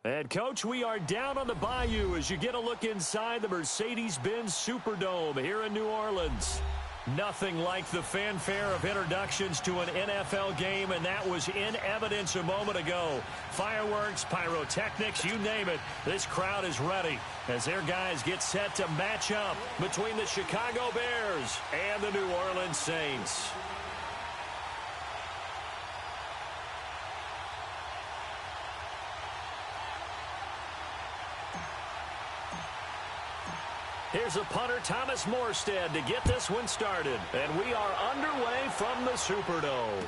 And, Coach, we are down on the bayou as you get a look inside the Mercedes-Benz Superdome here in New Orleans. Nothing like the fanfare of introductions to an NFL game, and that was in evidence a moment ago. Fireworks, pyrotechnics, you name it. This crowd is ready as their guys get set to match up between the Chicago Bears and the New Orleans Saints. Here's a punter, Thomas Morstead, to get this one started. And we are underway from the Superdome.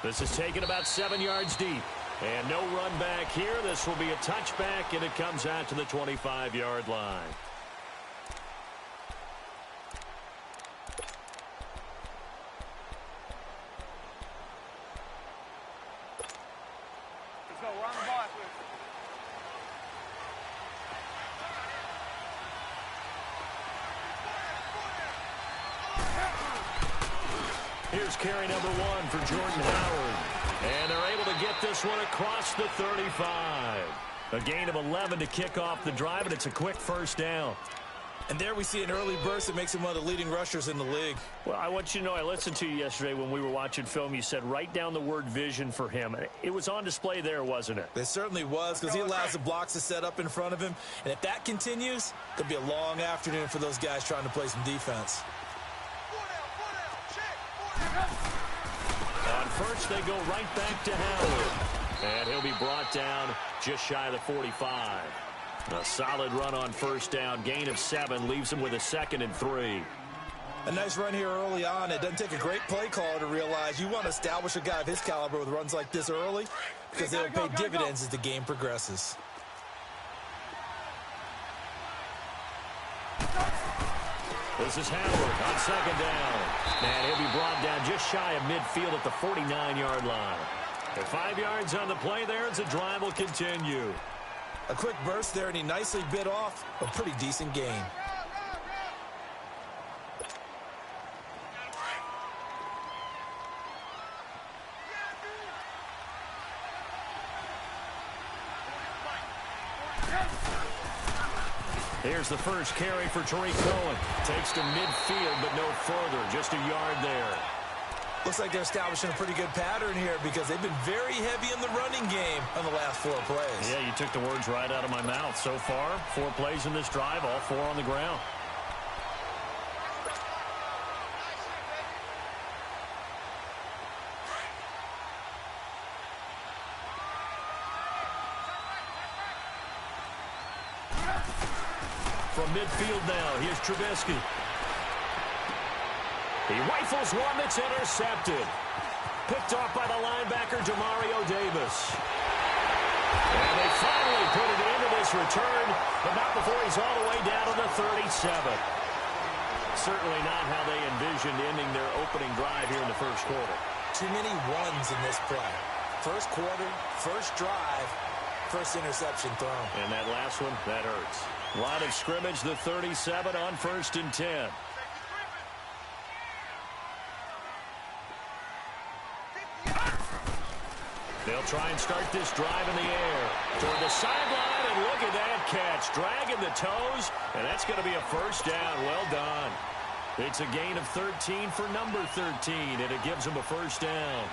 This is taken about 7 yards deep. And no run back here. This will be a touchback, and it comes out to the 25-yard line. Let's go. We're on the ball. Here's carry number 1 for Jordan Howard. And they're able to get this one across the 35. A gain of 11 to kick off the drive, and it's a quick first down. And there we see an early burst that makes him one of the leading rushers in the league. Well, I want you to know, I listened to you yesterday when we were watching film. You said write down the word vision for him. It was on display there, wasn't it? It certainly was, because he allows the blocks to set up in front of him. And if that continues, it'll be a long afternoon for those guys trying to play some defense. On first, they go right back to Howard. And he'll be brought down just shy of the 45. A solid run on first down. Gain of 7 leaves him with a 2nd and 3. A nice run here early on. It doesn't take a great play caller to realize you want to establish a guy of his caliber with runs like this early, because they'll pay dividends as the game progresses. This is Howard on 2nd down. And he'll be brought down just shy of midfield at the 49-yard line. And 5 yards on the play there as the drive will continue. A quick burst there, and he nicely bit off a pretty decent gain. Here's the first carry for Tariq Cohen. Takes to midfield, but no further. Just a yard there. Looks like they're establishing a pretty good pattern here, because they've been very heavy in the running game on the last 4 plays. Yeah, you took the words right out of my mouth. So far, 4 plays in this drive, all 4 on the ground. From midfield now, here's Trubisky. He rifles one that's intercepted. Picked off by the linebacker, Demario Davis. And they finally put it into this return, but not before he's all the way down to the 37. Certainly not how they envisioned ending their opening drive here in the first quarter. Too many ones in this play. First quarter, first drive, first interception thrown. And that last one, that hurts. Line of scrimmage, the 37 on 1st and 10. They'll try and start this drive in the air. Toward the sideline, and look at that catch. Dragging the toes, and that's going to be a first down. Well done. It's a gain of 13 for number 13, and it gives them a first down.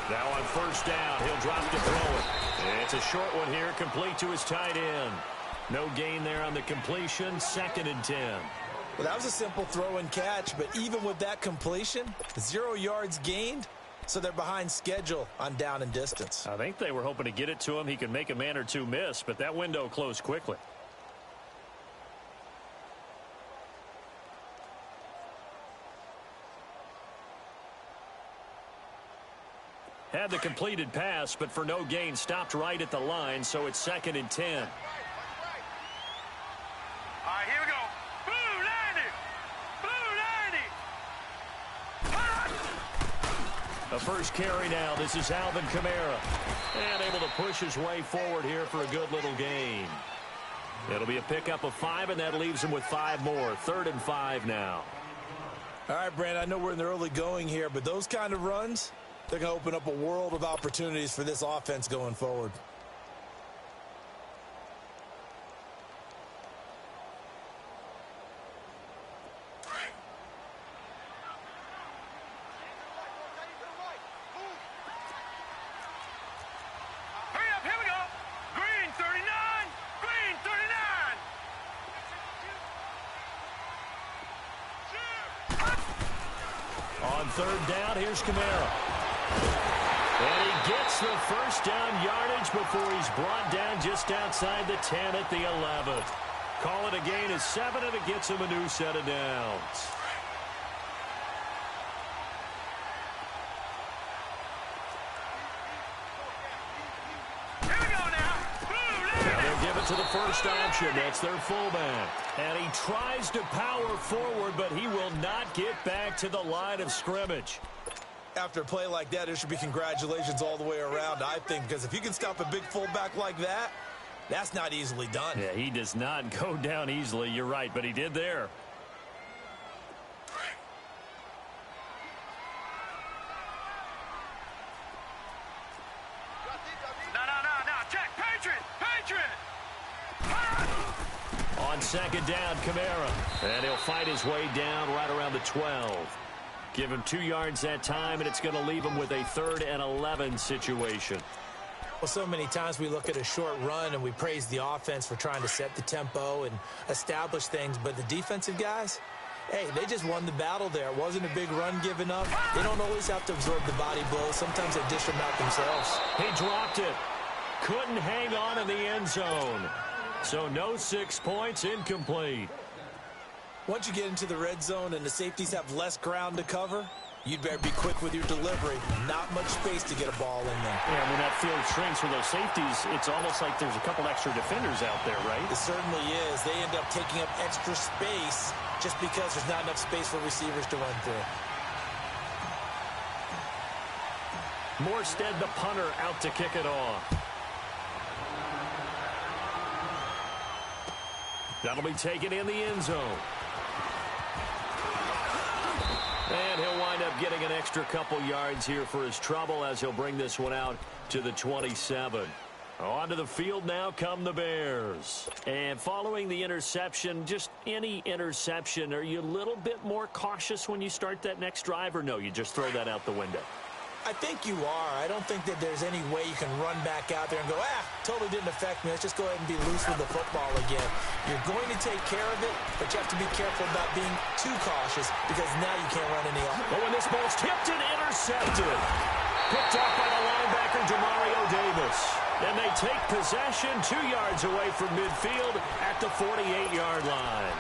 Now on first down, he'll drop to throw it. And it's a short one here, complete to his tight end. No gain there on the completion, 2nd and 10. Well, that was a simple throw and catch, but even with that completion, 0 yards gained, so they're behind schedule on down and distance. I think they were hoping to get it to him. He could make a man or two miss, but that window closed quickly. Had the completed pass, but for no gain, stopped right at the line, so it's 2nd and 10. All right, here we go. Blue landed. Blue A first carry now. This is Alvin Kamara. And able to push his way forward here for a good little gain. It'll be a pickup of 5, and that leaves him with 5 more. 3rd and 5 now. All right, Brandon, I know we're in the early going here, but those kind of runs, they're going to open up a world of opportunities for this offense going forward. On 3rd down, here's Kamara. And he gets the first down yardage before he's brought down just outside the 10 at the 11. Call it a gain of 7, and it gets him a new set of downs. To the first option. That's their fullback. And he tries to power forward, but he will not get back to the line of scrimmage. After a play like that, there should be congratulations all the way around, I think, because if you can stop a big fullback like that, that's not easily done. Yeah, he does not go down easily. You're right, but he did there. On 2nd down, Kamara. And he'll fight his way down right around the 12. Give him 2 yards that time, and it's going to leave him with a 3rd and 11 situation. Well, so many times we look at a short run and we praise the offense for trying to set the tempo and establish things, but the defensive guys, hey, they just won the battle there. It wasn't a big run given up. They don't always have to absorb the body blows. Sometimes they dish them out themselves. He dropped it. Couldn't hang on in the end zone. So no 6 points, incomplete. Once you get into the red zone and the safeties have less ground to cover, you'd better be quick with your delivery. Not much space to get a ball in there. Yeah, when that field shrinks for those safeties, it's almost like there's a couple extra defenders out there, right? It certainly is. They end up taking up extra space just because there's not enough space for receivers to run through. Morstead, the punter, out to kick it off. That'll be taken in the end zone. And he'll wind up getting an extra couple yards here for his trouble as he'll bring this one out to the 27. Onto the field now come the Bears. And following the interception, just any interception, are you a little bit more cautious when you start that next drive, or no, you just throw that out the window? I think you are. I don't think that there's any way you can run back out there and go, totally didn't affect me. Let's just go ahead and be loose with the football again. You're going to take care of it, but you have to be careful about being too cautious because now you can't run any off. Oh, and this ball's tipped and intercepted. Picked up by the linebacker, Demario Davis. And they take possession 2 yards away from midfield at the 48-yard line.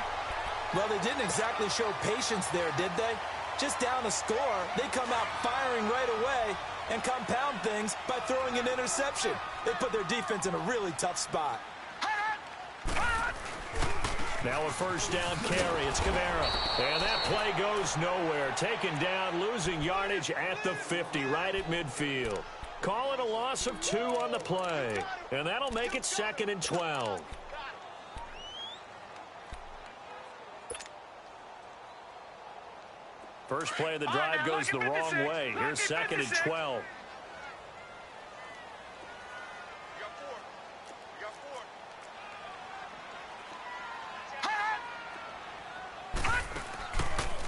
Well, they didn't exactly show patience there, did they? Just down a score, they come out firing right away and compound things by throwing an interception. They put their defense in a really tough spot. Now a first down carry. It's Kamara. And that play goes nowhere. Taken down, losing yardage at the 50, right at midfield. Call it a loss of 2 on the play. And that'll make it 2nd and 12. First play of the drive goes the wrong way. Here's 2nd and 12.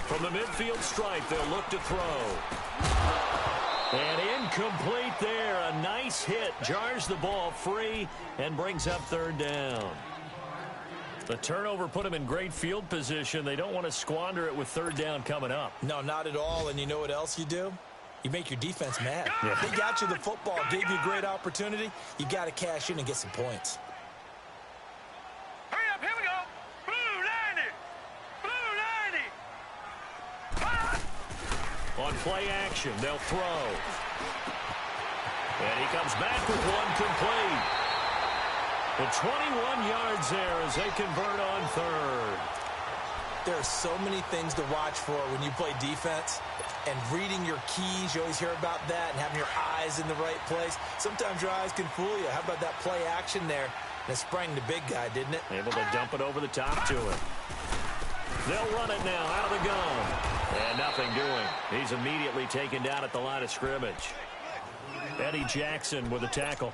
From the midfield stripe, they'll look to throw. And incomplete there. A nice hit. Jars the ball free and brings up 3rd down. The turnover put them in great field position. They don't want to squander it with 3rd down coming up. No, not at all. And you know what else you do? You make your defense mad. Yeah. They got you the football, gave you a great opportunity. You got to cash in and get some points. Hurry up, here we go. Blue 90. On play action, they'll throw. And he comes back with one complete. The 21 yards there as they convert on 3rd. There are so many things to watch for when you play defense. And reading your keys, you always hear about that, and having your eyes in the right place. Sometimes your eyes can fool you. How about that play action there? And it sprang the big guy, didn't it? Able to dump it over the top to him. They'll run it now out of the gun. And nothing doing. He's immediately taken down at the line of scrimmage. Eddie Jackson with a tackle.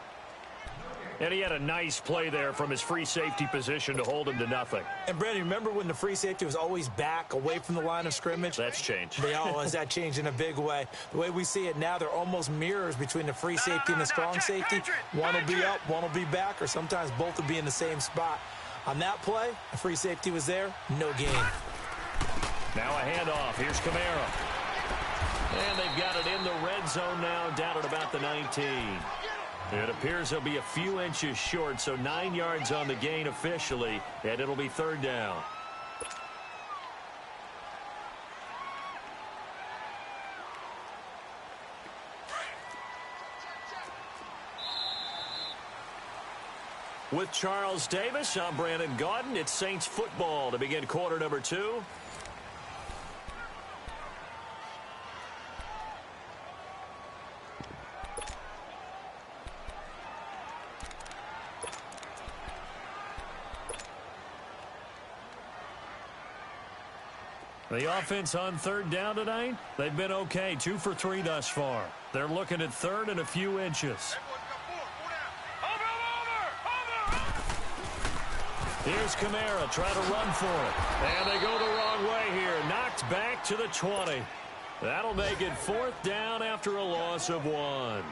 And he had a nice play there from his free safety position to hold him to nothing. And, Brandon, remember when the free safety was always back away from the line of scrimmage? That's changed. That changed in a big way. The way we see it now, they're almost mirrors between the free safety and the strong safety. One will be up, one will be back, or sometimes both will be in the same spot. On that play, the free safety was there, no gain. Now a handoff. Here's Kamara. And they've got it in the red zone now, down at about the 19. It appears they'll be a few inches short, so 9 yards on the gain officially, and it'll be third down. With Charles Davis, I'm Brandon Gaudin. It's Saints football to begin quarter number 2. The offense on third down tonight, they've been okay, 2 for 3 thus far. They're looking at third and a few inches. Here's Kamara trying to run for it. And they go the wrong way here. Knocked back to the 20. That'll make it fourth down after a loss of 1.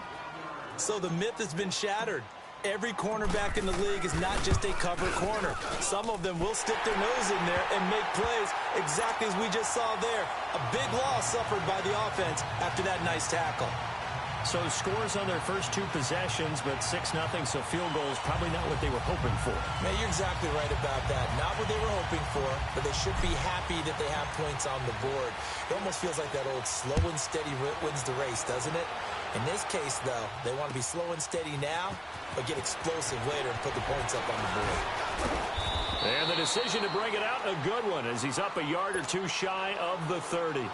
So the myth has been shattered. Every cornerback in the league is not just a cover corner. Some of them will stick their nose in there and make plays exactly as we just saw there. A big loss suffered by the offense after that nice tackle. So scores on their first 2 possessions, but 6-0, so field goals probably not what they were hoping for. Man, you're exactly right about that. Not what they were hoping for, but they should be happy that they have points on the board. It almost feels like that old slow and steady wins the race, doesn't it? In this case, though, they want to be slow and steady now, but get explosive later and put the points up on the board. And the decision to bring it out, a good one, as he's up a yard or 2 shy of the 30.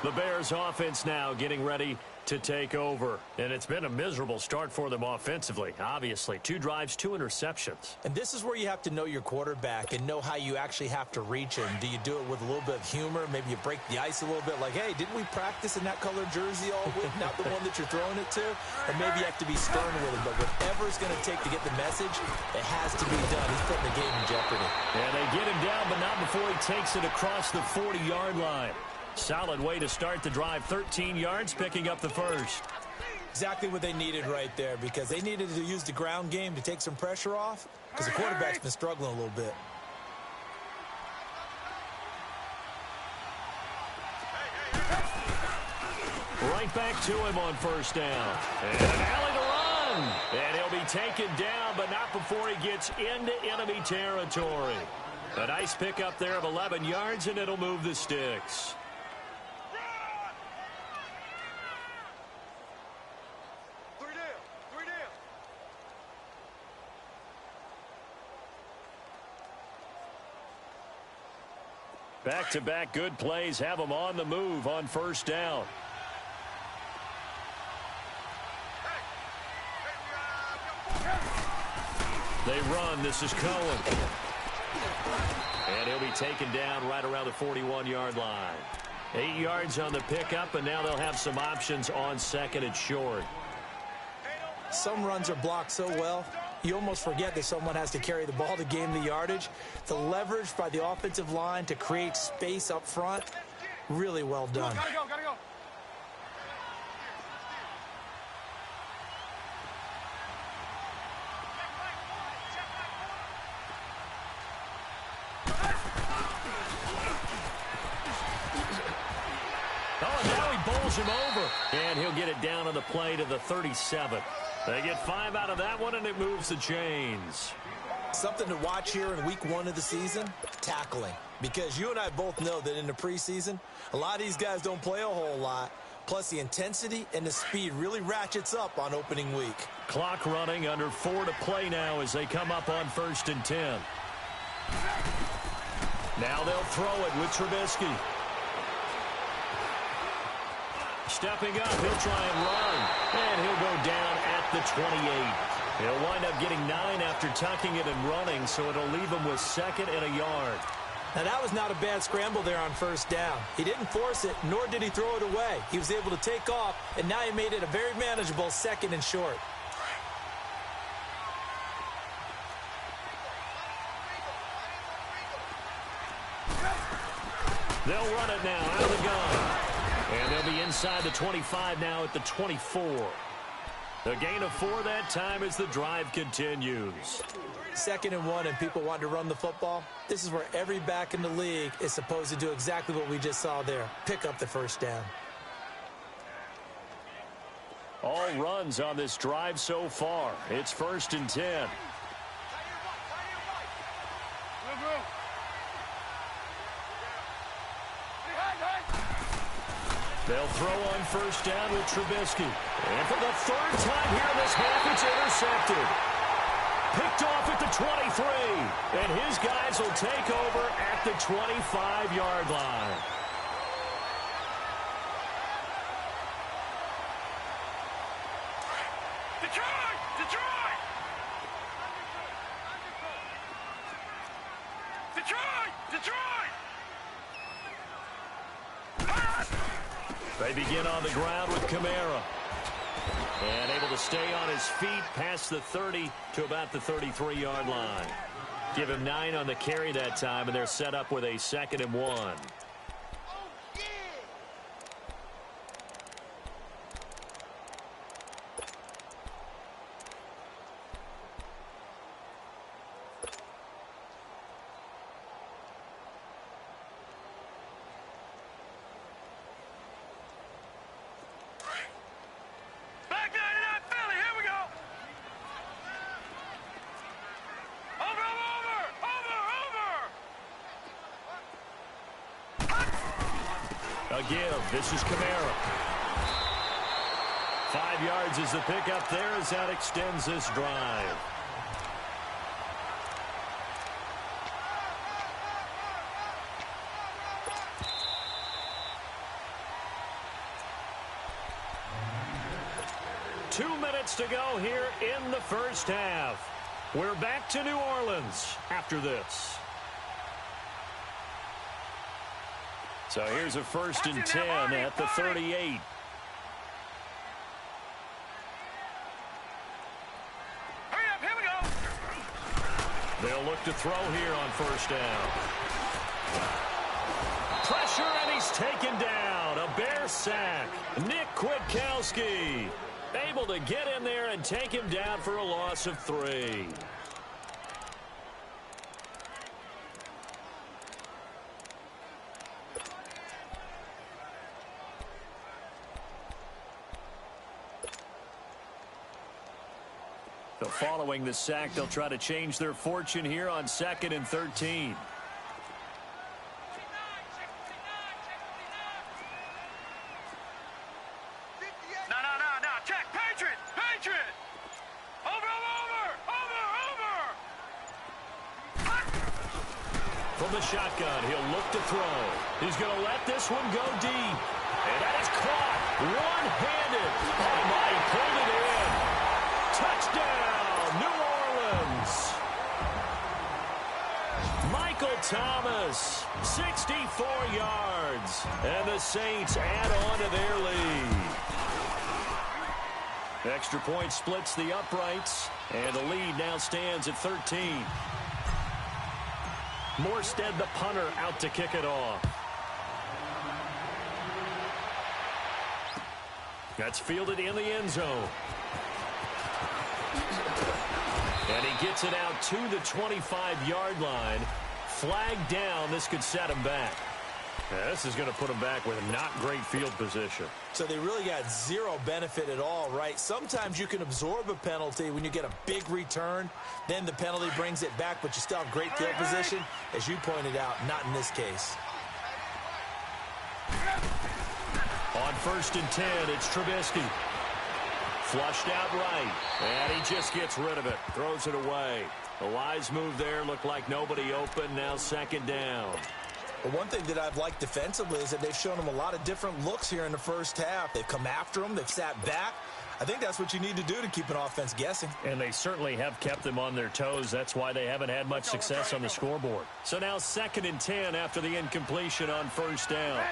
The Bears offense now getting ready to take over. And it's been a miserable start for them offensively, obviously. 2 drives, 2 interceptions. And this is where you have to know your quarterback and know how you actually have to reach him. Do you do it with a little bit of humor? Maybe you break the ice a little bit like, hey, didn't we practice in that colored jersey all week? Not the one that you're throwing it to? Or maybe you have to be stern with him. But whatever it's going to take to get the message, it has to be done. He's putting the game in jeopardy. And they get him down, but not before he takes it across the 40-yard line. Solid way to start the drive, 13 yards, picking up the first. Exactly what they needed right there, because they needed to use the ground game to take some pressure off, because the quarterback's been struggling a little bit. Right back to him on first down. And an alley to run. And he'll be taken down, but not before he gets into enemy territory. A nice pickup there of 11 yards, and it'll move the sticks. Back-to-back good plays have them on the move on first down. They run. This is Cohen. And he'll be taken down right around the 41-yard line. 8 yards on the pickup, and now they'll have some options on second and short. Some runs are blocked so well, you almost forget that someone has to carry the ball to gain the yardage. The leverage by the offensive line to create space up front, really well done. Gotta go. Oh, and now he bowls him over. And he'll get it down on the play to the 37. They get 5 out of that one, and it moves the chains. Something to watch here in week 1 of the season, tackling. Because you and I both know that in the preseason, a lot of these guys don't play a whole lot. Plus, the intensity and the speed really ratchets up on opening week. Clock running, under 4 to play now as they come up on 1st and 10. Now they'll throw it with Trubisky. Stepping up, he'll try and run. And he'll go down at the 28. He'll wind up getting 9 after tucking it and running, so it'll leave him with 2nd and a yard. Now, that was not a bad scramble there on 1st down. He didn't force it, nor did he throw it away. He was able to take off, and now he made it a very manageable 2nd and short. They'll run it now out of the gun. And they'll be inside the 25 now at the 24. A gain of 4 that time as the drive continues. 2nd and 1 and people want to run the football. This is where every back in the league is supposed to do exactly what we just saw there. Pick up the 1st down. All runs on this drive so far. It's 1st and 10. They'll throw on 1st down with Trubisky. And for the 3rd time here in this half, it's intercepted. Picked off at the 23. And his guys will take over at the 25-yard line. Detroit! Detroit! Detroit! Detroit! They begin on the ground with Kamara. And able to stay on his feet past the 30 to about the 33-yard line. Give him 9 on the carry that time, and they're set up with a 2nd and 1. A give. This is Kamara. 5 yards is the pickup there as that extends this drive. Two minutes to go here in the 1st half. We're back to New Orleans after this. So here's a 1st and 10 at the 38. Hurry up, here we go. They'll look to throw here on 1st down. Pressure, and he's taken down. A Bear sack. Nick Kwiatkowski able to get in there and take him down for a loss of 3. So following the sack, they'll try to change their fortune here on 2nd and 13. No. Check. Patriot. Over. From the shotgun, he'll look to throw. He's going to let this one go deep. And that is caught. One-handed. Oh, my, he pulled it in. Touchdown, New Orleans. Michael Thomas, 64 yards. And the Saints add on to their lead. Extra point splits the uprights. And the lead now stands at 13. Morstead, the punter, out to kick it off. That's fielded in the end zone. And he gets it out to the 25-yard line. Flag down. This could set him back. Yeah, this is going to put him back with not great field position. So they really got zero benefit at all, right? Sometimes you can absorb a penalty when you get a big return. Then the penalty brings it back, but you still have great field position. As you pointed out, not in this case. On 1st and 10, it's Trubisky. Flushed out right. And he just gets rid of it. Throws it away. A wise move there. Looked like nobody open. Now second down. But one thing that I've liked defensively is that they've shown them a lot of different looks here in the first half. They've come after them. They've sat back. I think that's what you need to do to keep an offense guessing. And they certainly have kept them on their toes. That's why they haven't had much success on the scoreboard. So now 2nd and 10 after the incompletion on first down.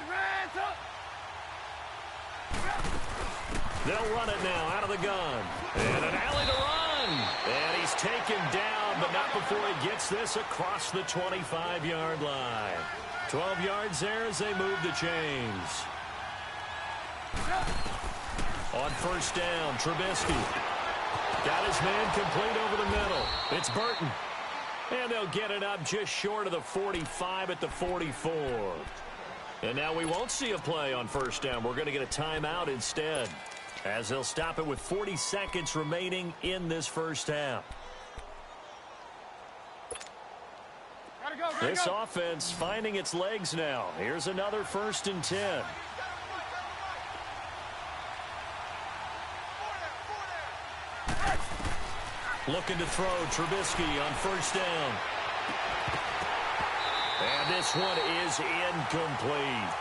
They'll run it now out of the gun. And an alley to run. And he's taken down, but not before he gets this across the 25-yard line. 12 yards there as they move the chains. On first down, Trubisky. Got his man complete over the middle. It's Burton. And they'll get it up just short of the 45 at the 44. And now we won't see a play on first down. We're going to get a timeout instead, as they'll stop it with 40 seconds remaining in this first half. This offense finding its legs now. Here's another 1st and 10. Looking to throw, Trubisky on first down. And this one is incomplete.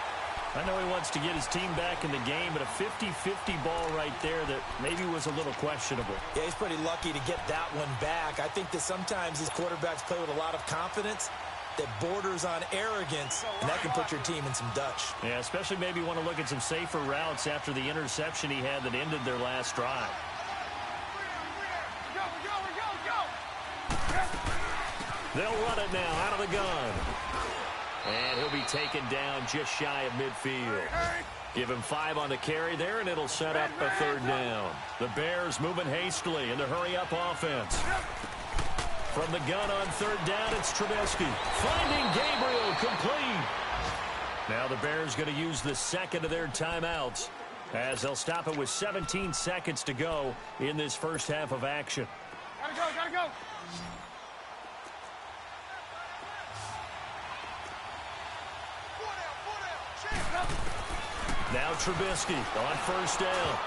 I know he wants to get his team back in the game, but a 50-50 ball right there that maybe was a little questionable. Yeah, he's pretty lucky to get that one back. I think that sometimes these quarterbacks play with a lot of confidence that borders on arrogance, and that can put your team in some Dutch. Yeah, especially maybe want to look at some safer routes after the interception he had that ended their last drive. They'll run it now out of the gun. And he'll be taken down just shy of midfield. Give him 5 on the carry there, and it'll set up a 3rd down. The Bears moving hastily in the hurry-up offense. From the gun on 3rd down, it's Trubisky. Finding Gabriel complete. Now the Bears going to use the 2nd of their timeouts, as they'll stop it with 17 seconds to go in this first half of action. Gotta go. Now Trubisky on first down.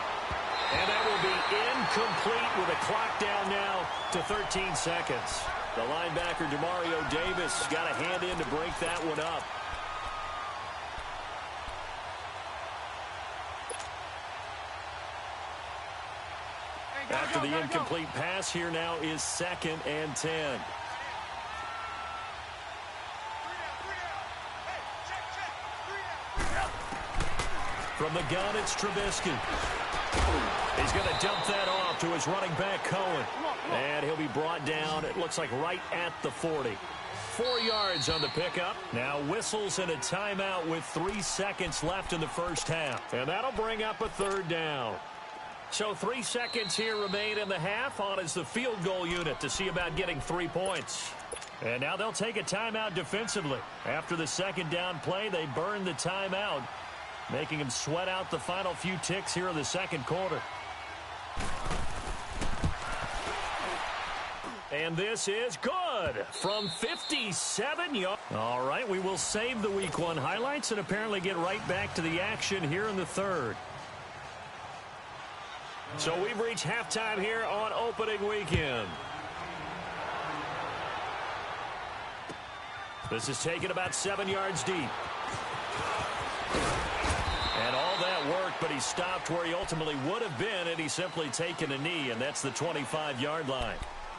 And that will be incomplete with a clock down now to 13 seconds. The linebacker, Demario Davis, got a hand in to break that one up. After the incomplete pass, here now is 2nd and 10. From the gun, it's Trubisky. He's going to dump that off to his running back, Cohen. And he'll be brought down, it looks like right at the 40. 4 yards on the pickup. Now whistles and a timeout with 3 seconds left in the first half. And that'll bring up a 3rd down. So 3 seconds here remain in the half. On is the field goal unit to see about getting 3 points. And now they'll take a timeout defensively. After the 2nd down play, they burn the timeout, making him sweat out the final few ticks here in the 2nd quarter. And this is good from 57 yards. All right, we will save the Week 1 highlights and apparently get right back to the action here in the 3rd. So we've reached halftime here on opening weekend. This is taken about 7 yards deep. And all that worked, but he stopped where he ultimately would have been had he simply taken a knee, and that's the 25-yard line.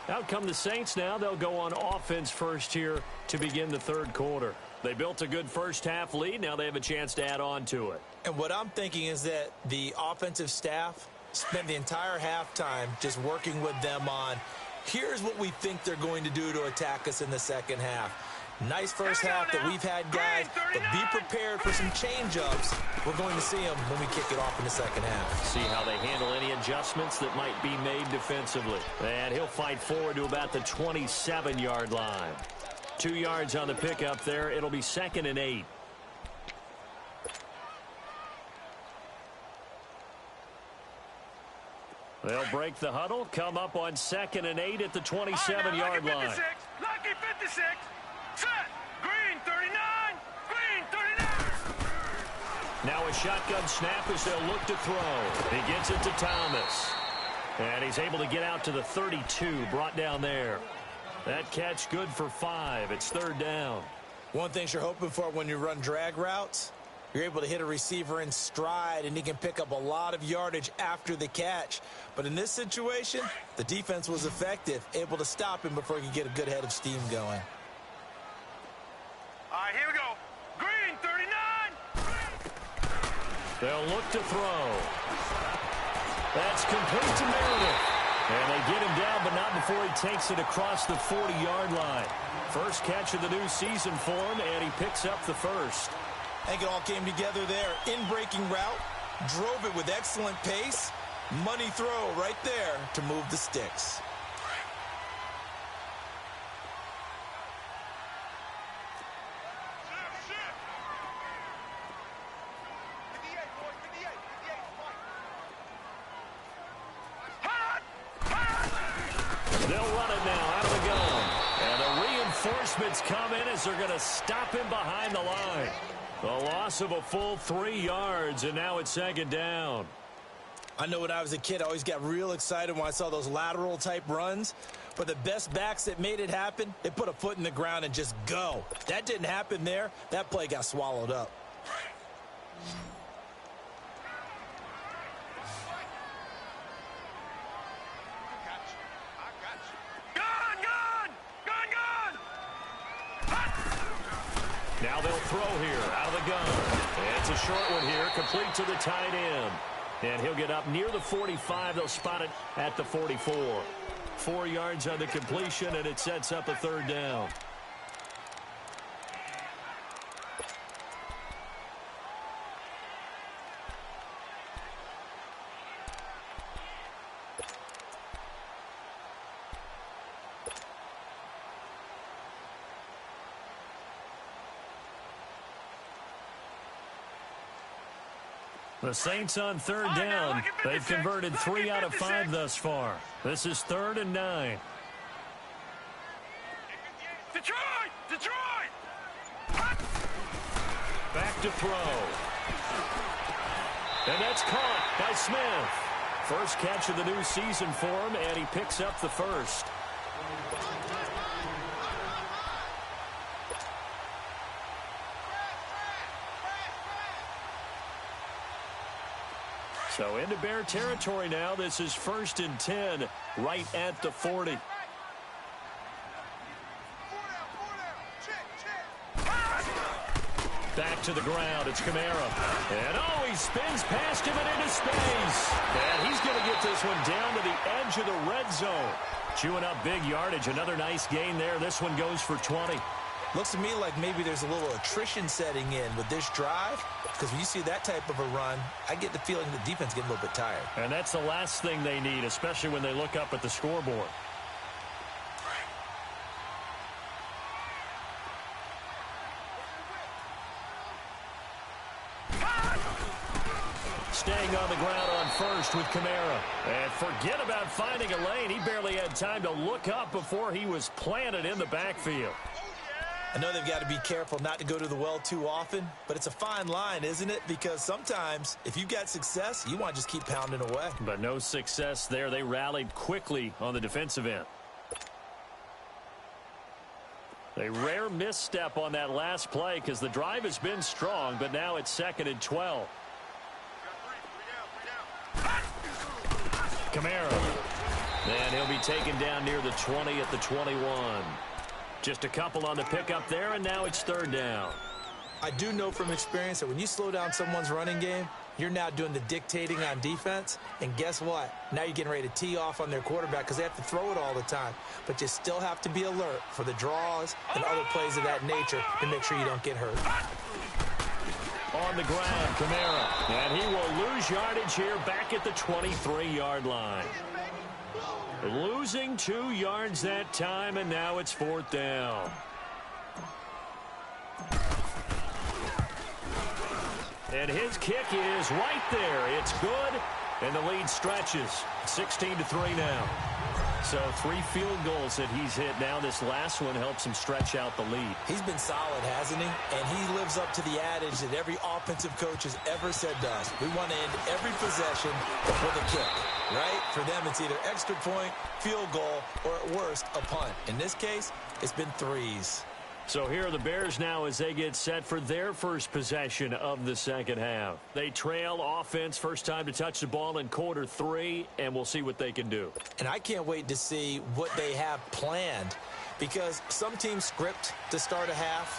Out come the Saints now. They'll go on offense first here to begin the 3rd quarter. They built a good first half lead. Now they have a chance to add on to it. And what I'm thinking is that the offensive staff spent the entire halftime just working with them on, here's what we think they're going to do to attack us in the 2nd half. Nice first half that we've had, guys, but be prepared for some change-ups. We're going to see them when we kick it off in the 2nd half. See how they handle any adjustments that might be made defensively. And he'll fight forward to about the 27-yard line. 2 yards on the pickup there. It'll be 2nd and 8. They'll break the huddle, come up on 2nd and 8 at the 27-yard line. Lucky 56. Set. Green 39. Green 39. Now a shotgun snap as they'll look to throw. He gets it to Thomas. And he's able to get out to the 32, brought down there. That catch good for 5. It's third down. One thing you're hoping for when you run drag routes, you're able to hit a receiver in stride, and he can pick up a lot of yardage after the catch. But in this situation, the defense was effective, able to stop him before he could get a good head of steam going. All right, here we go. Green, 39. They'll look to throw. That's complete to Meredith. And they get him down, but not before he takes it across the 40-yard line. First catch of the new season for him, and he picks up the first. I think it all came together there. In-breaking route, drove it with excellent pace. Money throw right there to move the sticks. They'll run it now out of the gun. And the reinforcements come in as they're going to stop him behind the line. The loss of a full 3 yards, and now it's second down. I know when I was a kid, I always got real excited when I saw those lateral-type runs. But the best backs that made it happen, they put a foot in the ground and just go. That didn't happen there. That play got swallowed up. Now they'll throw here out of the gun. It's a short one here, complete to the tight end. And he'll get up near the 45. They'll spot it at the 44. 4 yards on the completion, and it sets up a third down. The Saints on third down. They've converted 3 out of 5 thus far. This is 3rd and 9. Detroit! Detroit! Back to throw. And that's caught by Smith. First catch of the new season for him, and he picks up the first. So into Bear territory now. This is 1st and 10, right at the 40. Back to the ground. It's Kamara. And he spins past him and into space. And he's going to get this one down to the edge of the red zone. Chewing up big yardage. Another nice gain there. This one goes for 20. Looks to me like maybe there's a little attrition setting in with this drive, because when you see that type of a run, I get the feeling the defense getting a little bit tired. And that's the last thing they need, especially when they look up at the scoreboard. Staying on the ground on first with Kamara. And forget about finding a lane. He barely had time to look up before he was planted in the backfield. I know they've got to be careful not to go to the well too often, but it's a fine line, isn't it? Because sometimes, if you've got success, you want to just keep pounding away. But no success there. They rallied quickly on the defensive end. A rare misstep on that last play because the drive has been strong, but now it's 2nd and 12. Kamara. And he'll be taken down near the 20 at the 21. Just a couple on the pickup there, and now it's 3rd down. I do know from experience that when you slow down someone's running game, you're now doing the dictating on defense. And guess what? Now you're getting ready to tee off on their quarterback because they have to throw it all the time. But you still have to be alert for the draws and other plays of that nature to make sure you don't get hurt. On the ground, Kamara. And he will lose yardage here back at the 23-yard line. Losing 2 yards that time, and now it's 4th down. And his kick is right there. It's good, and the lead stretches. 16-3 now. So 3 field goals that he's hit now. This last one helps him stretch out the lead. He's been solid, hasn't he? And he lives up to the adage that every offensive coach has ever said to us. We want to end every possession with a kick, right? For them, it's either extra point, field goal, or at worst, a punt. In this case, it's been threes. So here are the Bears now as they get set for their first possession of the second half. They trail offense, first time to touch the ball in quarter 3, and we'll see what they can do. And I can't wait to see what they have planned, because some teams script to start a half.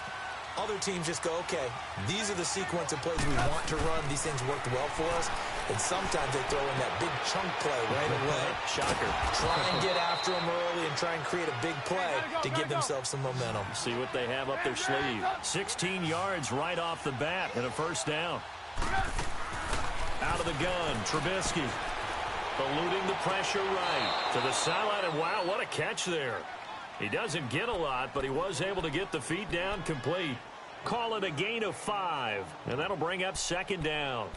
Other teams just go, okay, these are the sequence of plays we want to run. These things worked well for us. And sometimes they throw in that big chunk play right away. Shocker. Try and get after them early and try and create a big play to give themselves some momentum. See what they have up their sleeve. 16 yards right off the bat and a first down. Out of the gun, Trubisky. Eluding the pressure right to the sideline. And wow, what a catch there. He doesn't get a lot, but he was able to get the feet down complete. Call it a gain of 5, and that'll bring up second down.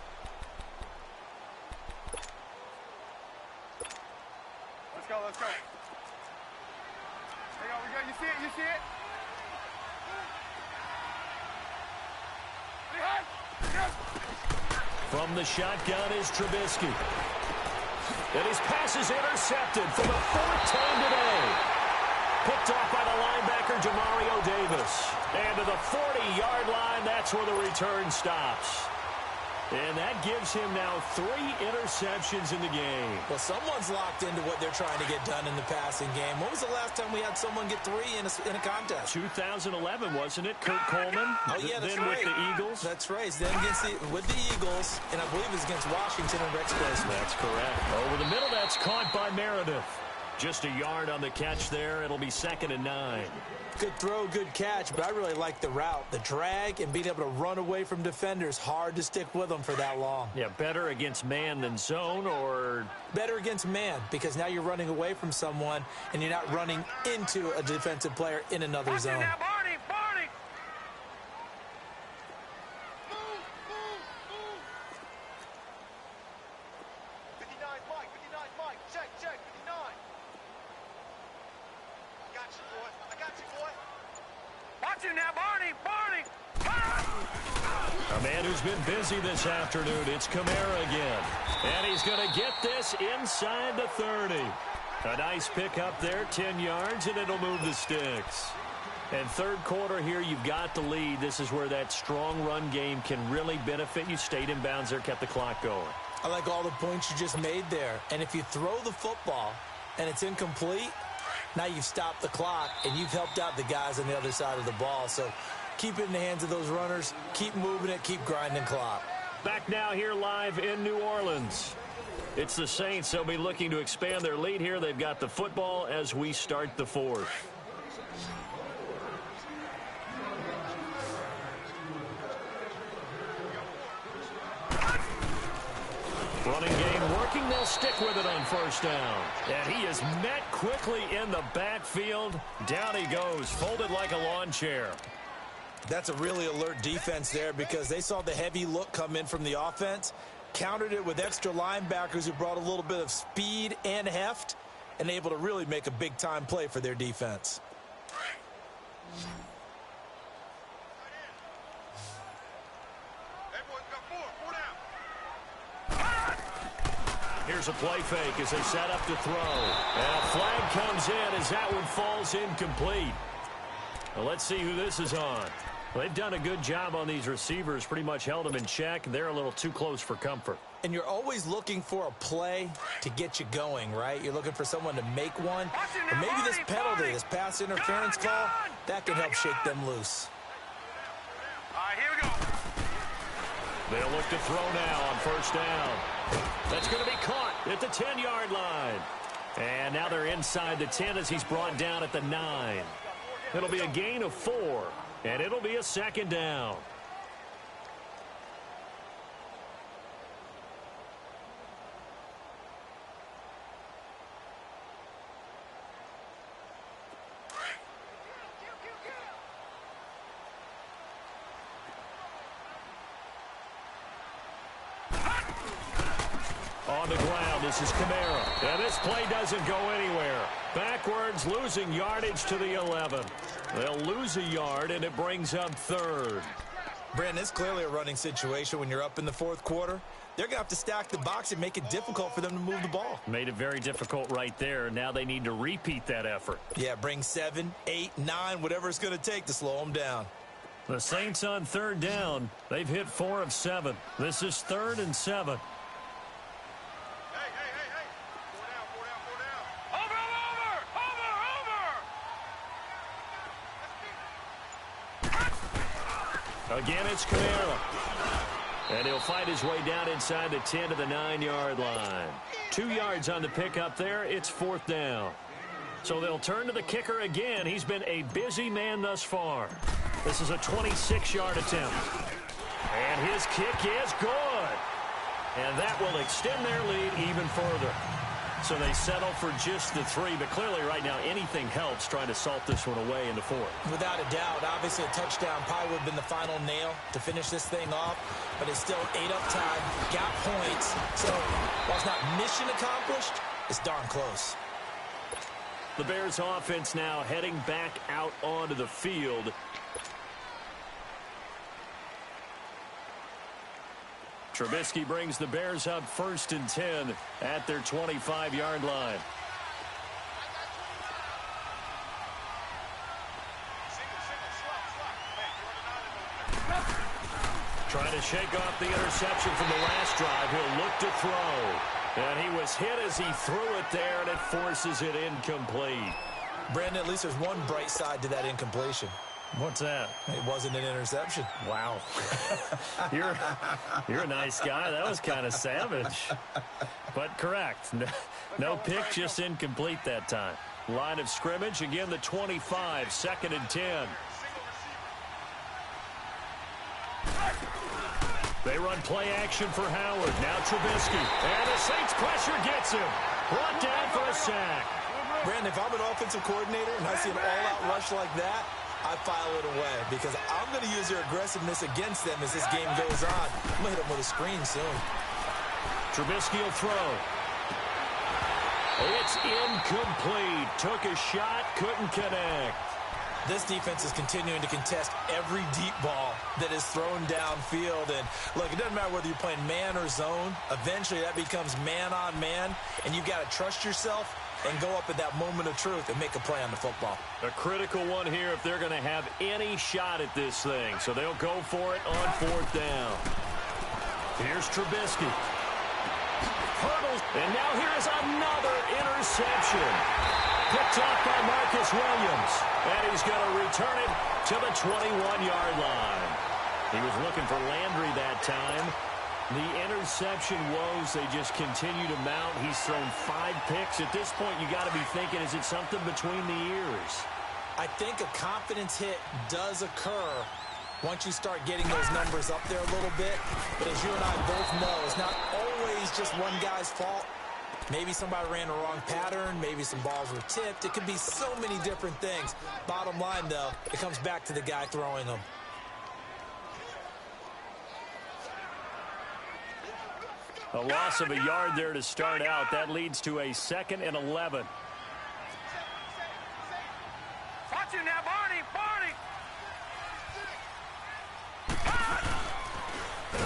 Let's go, let's go. There you go, we go. You see it, you see it? From the shotgun is Trubisky. And his pass is intercepted for the 4th time today. Picked off by the linebacker, Demario Davis. And to the 40-yard line, that's where the return stops. And that gives him now 3 interceptions in the game. Well, someone's locked into what they're trying to get done in the passing game. When was the last time we had someone get 3 in a contest? 2011, wasn't it? Kurt Coleman? Oh, yeah, that's then right. With the Eagles? That's right. Then with the Eagles, and I believe it was against Washington and Rex Grossman. That's correct. Over the middle, that's caught by Meredith. Just a yard on the catch there. It'll be 2nd and 9. Good throw, good catch, but I really like the route. The drag and being able to run away from defenders. Hard to stick with them for that long. Yeah, better against man than zone, or? Better against man, because now you're running away from someone and you're not running into a defensive player in another zone. Now, Barney, Barney. Move. 59, Mike, check, 59. I got you, boy. Watch him now, Barney. A man who's been busy this afternoon. It's Kamara again. And he's going to get this inside the 30. A nice pick up there, 10 yards, and it'll move the sticks. And third quarter here, you've got the lead. This is where that strong run game can really benefit you. Stayed in bounds there, kept the clock going. I like all the points you just made there. And if you throw the football and it's incomplete, now you've stopped the clock and you've helped out the guys on the other side of the ball. So keep it in the hands of those runners. Keep moving it. Keep grinding clock. Back now here live in New Orleans. It's the Saints. They'll be looking to expand their lead here. They've got the football as we start the 4th. Running game working. They'll stick with it on first down. And he is met quickly in the backfield. Down he goes, folded like a lawn chair. That's a really alert defense there because they saw the heavy look come in from the offense, countered it with extra linebackers who brought a little bit of speed and heft, and able to really make a big-time play for their defense. Here's a play fake as they set up to throw. And a flag comes in as that one falls incomplete. Well, let's see who this is on. Well, they've done a good job on these receivers, pretty much held them in check. They're a little too close for comfort. And you're always looking for a play to get you going, right? You're looking for someone to make one. Or maybe this penalty, this pass interference call, that can help shake them loose. All right, here we go. They'll look to throw now on first down. That's going to be caught at the 10-yard line. And now they're inside the 10 as he's brought down at the 9. It'll be a gain of 4, and it'll be a second down. On the ground. This is Kamara. And this play doesn't go anywhere. Backwards, losing yardage to the 11. They'll lose a yard, and it brings up third. Brandon, it's clearly a running situation when you're up in the fourth quarter. They're going to have to stack the box and make it difficult for them to move the ball. Made it very difficult right there. Now they need to repeat that effort. Yeah, bring 7, 8, 9, whatever it's going to take to slow them down. The Saints on third down. They've hit 4 of 7. This is 3rd and 7. Hey. Four down. Over. Again, it's Kamara. And he'll fight his way down inside the 10 to the 9-yard line. 2 yards on the pickup there. It's 4th down. So they'll turn to the kicker again. He's been a busy man thus far. This is a 26-yard attempt. And his kick is good. And that will extend their lead even further. So they settle for just the 3, but clearly right now anything helps trying to salt this one away in the 4th. Without a doubt, obviously a touchdown probably would have been the final nail to finish this thing off, but it's still 8 up time, got points, so while it's not mission accomplished, it's darn close. The Bears offense now heading back out onto the field. Trubisky brings the Bears up 1st and 10 at their 25-yard line. Trying to shake off the interception from the last drive. He'll look to throw. And he was hit as he threw it there, and it forces it incomplete. Brandon, at least there's one bright side to that incompletion. What's that? It wasn't an interception. Wow. You're a nice guy. That was kind of savage. But correct. No pick, just incomplete that time. Line of scrimmage, again the 25, 2nd and 10. They run play action for Howard. Now Trubisky. And the Saints pressure gets him. Brought down for a sack. Brandon, if I'm an offensive coordinator and I see an all-out rush like that, I file it away because I'm going to use their aggressiveness against them as this game goes on. I'm going to hit them with a screen soon. Trubisky will throw. It's incomplete. Took a shot, couldn't connect. This defense is continuing to contest every deep ball that is thrown downfield. And look, it doesn't matter whether you're playing man or zone. Eventually that becomes man on man, and you've got to trust yourself and go up at that moment of truth and make a play on the football. A critical one here if they're going to have any shot at this thing. So they'll go for it on 4th down. Here's Trubisky. Hurdles, and now here is another interception. Picked off by Marcus Williams. And he's going to return it to the 21-yard line. He was looking for Landry that time. The interception woes, they just continue to mount. He's thrown 5 picks. At this point, you got to be thinking, is it something between the ears? I think a confidence hit does occur once you start getting those numbers up there a little bit. But as you and I both know, it's not always just one guy's fault. Maybe somebody ran a wrong pattern. Maybe some balls were tipped. It could be so many different things. Bottom line, though, it comes back to the guy throwing them. A loss of a yard there to start out. That leads to a 2nd and 11. Watch him now, Barney.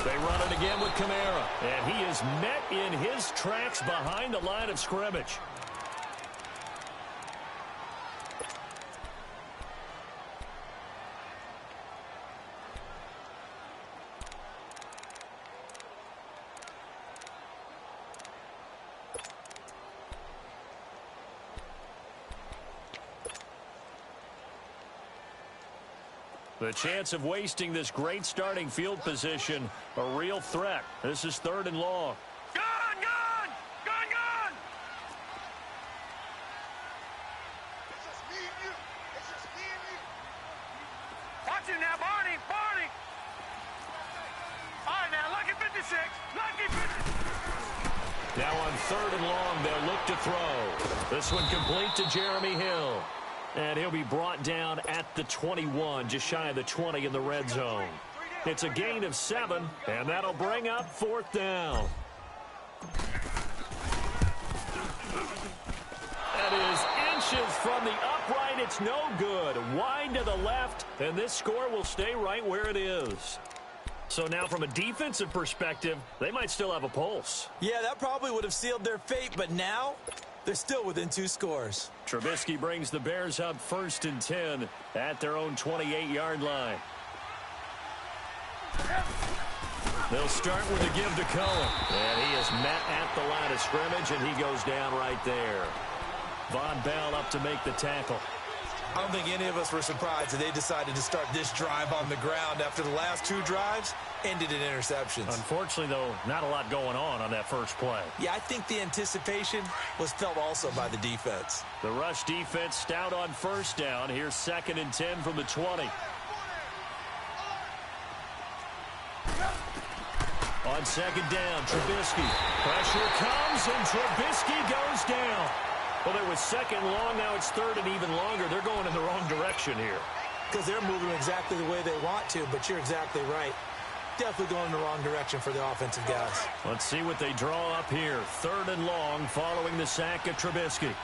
They run it again with Kamara. And he is met in his tracks behind the line of scrimmage. The chance of wasting this great starting field position, a real threat. This is 3rd and long. Gun! It's just me and you. Watch him now, Barney. All right, now, lucky 56. Now on 3rd and long, they'll look to throw. This one complete to Jeremy Hill. And he'll be brought down at the 21, just shy of the 20 in the red zone. It's a gain of 7, and that'll bring up 4th down. That is inches from the upright. It's no good. Wide to the left, and this score will stay right where it is. So now from a defensive perspective, they might still have a pulse. Yeah, that probably would have sealed their fate, but now they're still within 2 scores. Trubisky brings the Bears up 1st and 10 at their own 28-yard line. They'll start with a give to Cullen. And he is met at the line of scrimmage, and he goes down right there. Von Bell up to make the tackle. I don't think any of us were surprised that they decided to start this drive on the ground after the last 2 drives ended in interceptions. Unfortunately, though, not a lot going on that first play. Yeah, I think the anticipation was felt also by the defense. The rush defense stout on 1st down. Here's 2nd and 10 from the 20. On 2nd down, Trubisky. Pressure comes, and Trubisky goes down. Well, it was 2nd long. Now it's 3rd and even longer. They're going in the wrong direction here. Because they're moving exactly the way they want to, but you're exactly right. Definitely going in the wrong direction for the offensive guys. Let's see what they draw up here. 3rd and long following the sack of Trubisky.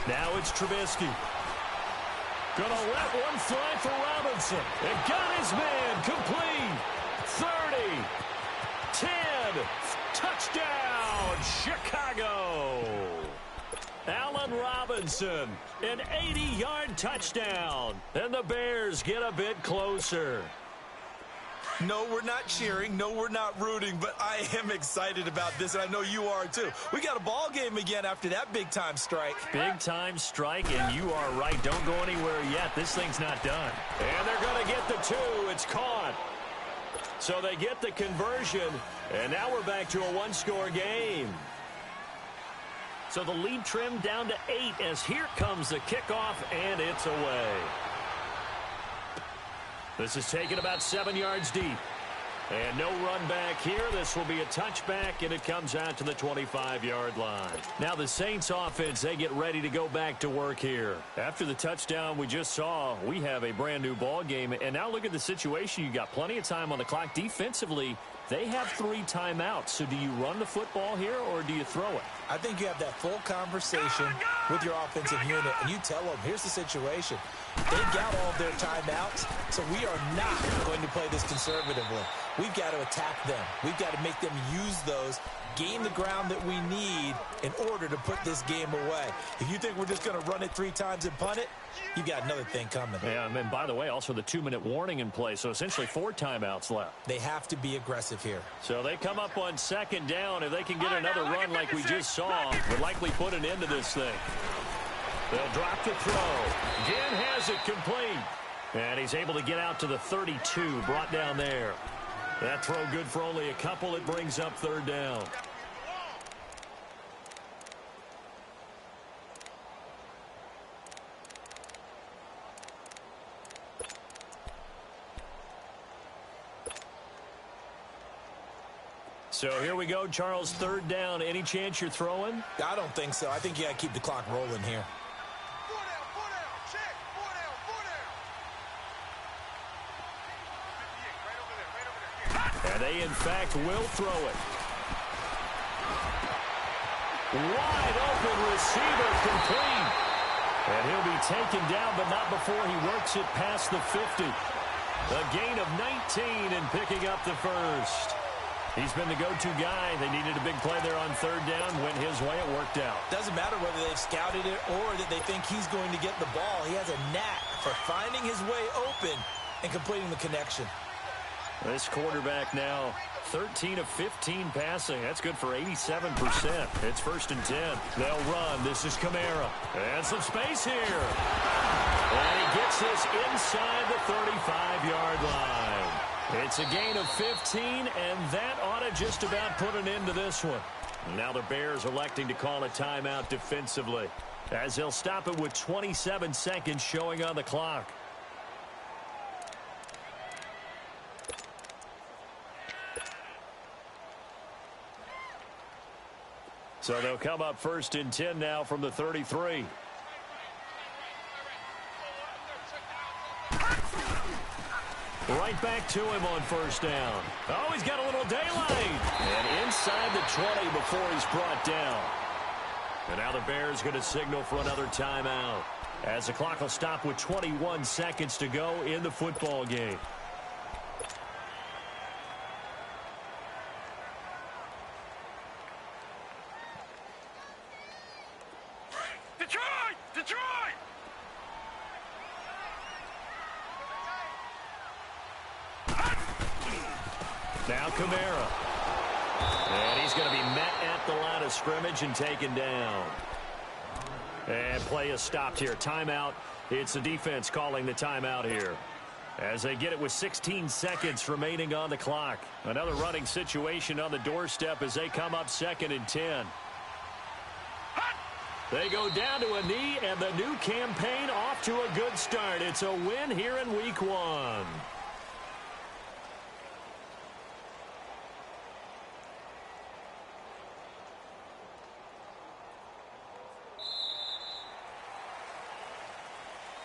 Now it's Trubisky. Gonna let one fly for Robinson. And got his man complete. 30. 10. Touchdown, Chicago. Allen Robinson, an 80-yard touchdown. And the Bears get a bit closer. No, we're not cheering. No, we're not rooting, but I am excited about this, and I know you are too. We got a ball game again after that big-time strike. Big-time strike, and you are right. Don't go anywhere yet. This thing's not done. And they're going to get the 2. It's caught. So they get the conversion, and now we're back to a 1-score game. So the lead trimmed down to 8 as here comes the kickoff, and it's away. This is taken about 7 yards deep. And no run back here. This will be a touchback, and it comes out to the 25-yard line. Now the Saints offense, they get ready to go back to work here. After the touchdown we just saw, we have a brand new ball game. And now look at the situation. You got plenty of time on the clock. Defensively, they have 3 timeouts. So do you run the football here, or do you throw it? I think you have that full conversation with your offensive unit, and you tell them, here's the situation. They've got all of their timeouts, so we are not going to play this conservatively. We've got to attack them. We've got to make them use those, gain the ground that we need in order to put this game away. If you think we're just going to run it 3 times and punt it, you've got another thing coming. Yeah, and by the way, also the 2-minute warning in play, so essentially 4 timeouts left. They have to be aggressive here. So they come up on 2nd down. If they can get another run like we just saw, would likely put an end to this thing. They'll drop the throw. Ginn has it complete. And he's able to get out to the 32, brought down there. That throw good for only a couple. It brings up 3rd down. So here we go, Charles, 3rd down. Any chance you're throwing? I don't think so. I think you got to keep the clock rolling here. And they, in fact, will throw it. Wide open receiver complete. And he'll be taken down, but not before he works it past the 50. A gain of 19 and picking up the 1st. He's been the go-to guy. They needed a big play there on 3rd down. Went his way. It worked out. Doesn't matter whether they've scouted it or that they think he's going to get the ball. He has a knack for finding his way open and completing the connection. This quarterback now 13 of 15 passing. That's good for 87%. It's 1st and 10. They'll run. This is Kamara. And some space here. And he gets this inside the 35-yard line. It's a gain of 15, and that ought to just about put an end to this one. Now the Bears electing to call a timeout defensively, as they'll stop it with 27 seconds showing on the clock. So they'll come up 1st and 10 now from the 33. Right back to him on first down. Oh, he's got a little daylight. And inside the 20 before he's brought down. And now the Bears going to signal for another timeout, as the clock will stop with 21 seconds to go in the football game. Detroit! Detroit! Now Kamara. And he's going to be met at the line of scrimmage and taken down. And play is stopped here. Timeout. It's the defense calling the timeout here, as they get it with 16 seconds remaining on the clock. Another running situation on the doorstep as they come up 2nd and 10. They go down to a knee, and the new campaign off to a good start. It's a win here in week 1.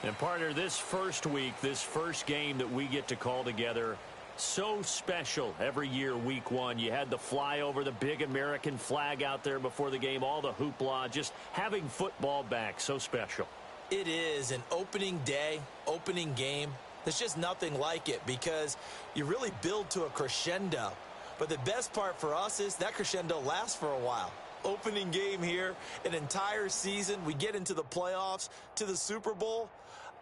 And partner, this first week, this first game that we get to call together, so special every year, week 1. You had the flyover, the big American flag out there before the game, all the hoopla, just having football back, so special. It is an opening day, opening game. There's just nothing like it because you really build to a crescendo. But the best part for us is that crescendo lasts for a while. Opening game here, an entire season. We get into the playoffs, to the Super Bowl.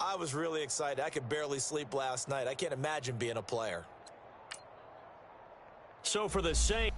I was really excited. I could barely sleep last night. I can't imagine being a player. So for the Saints,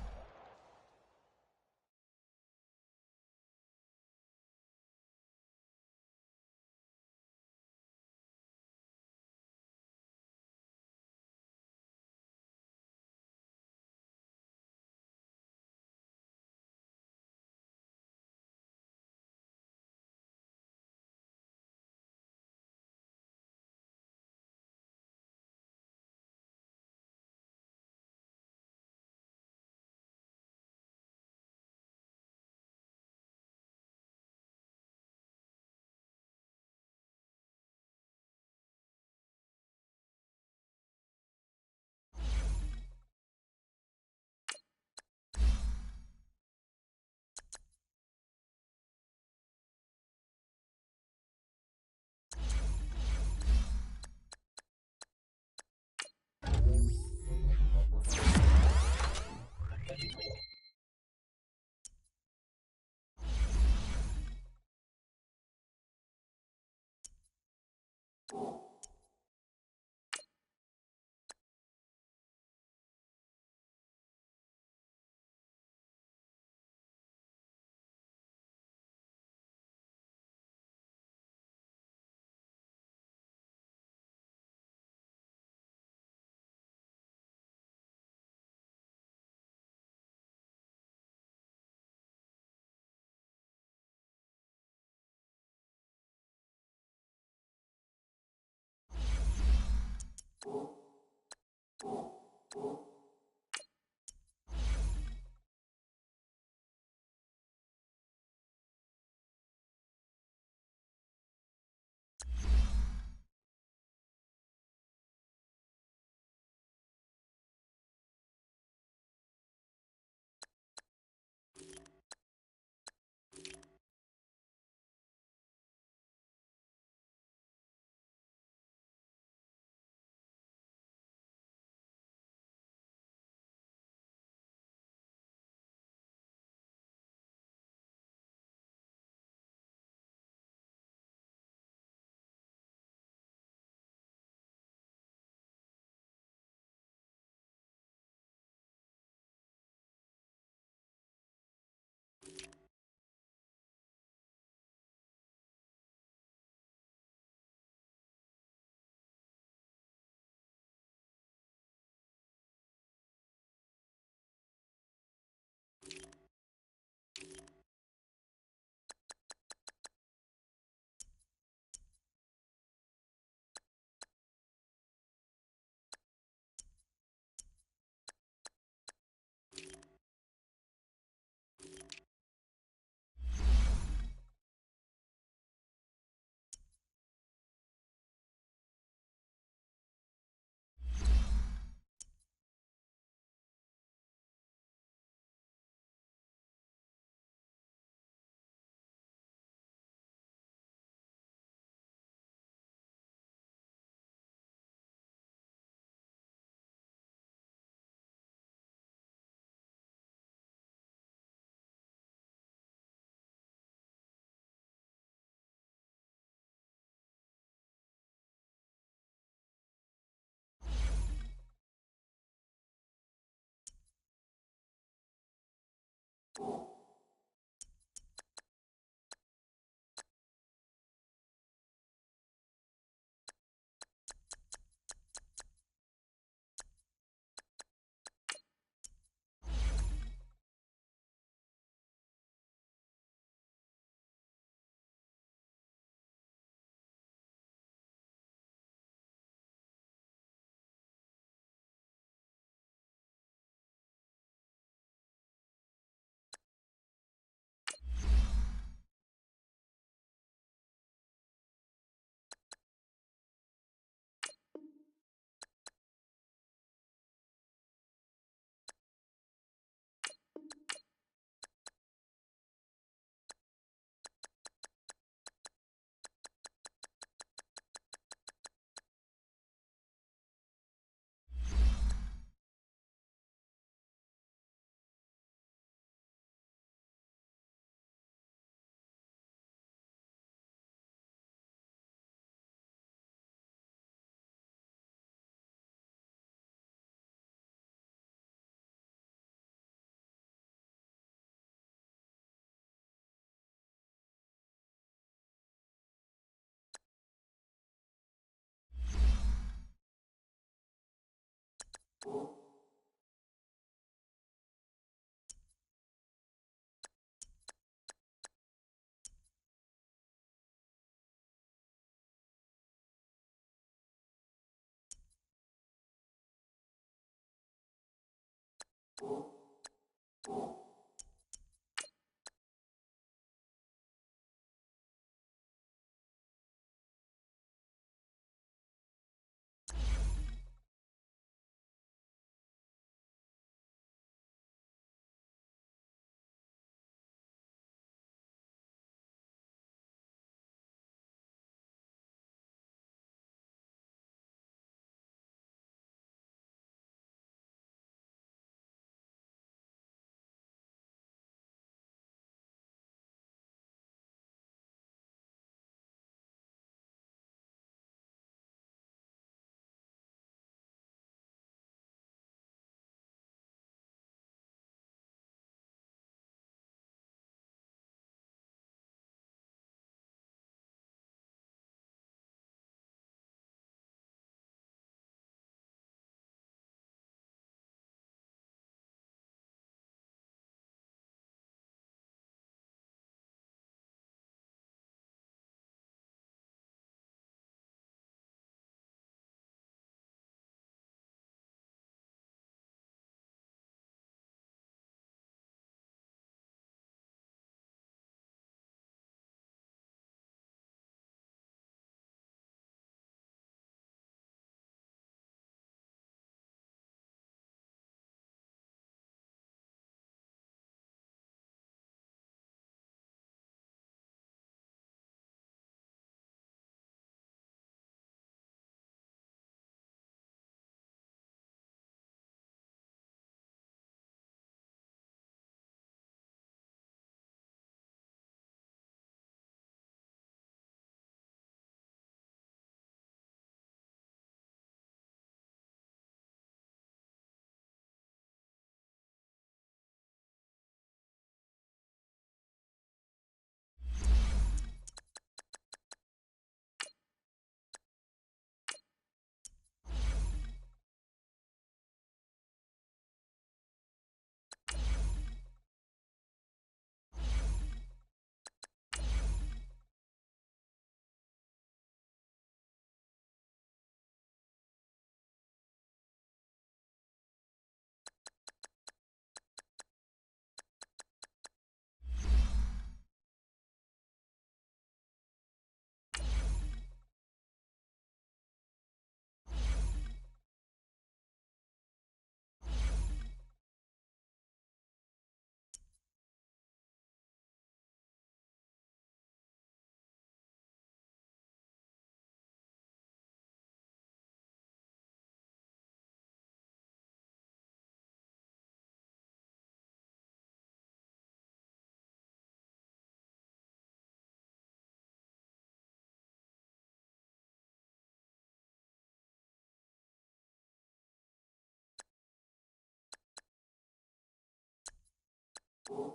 you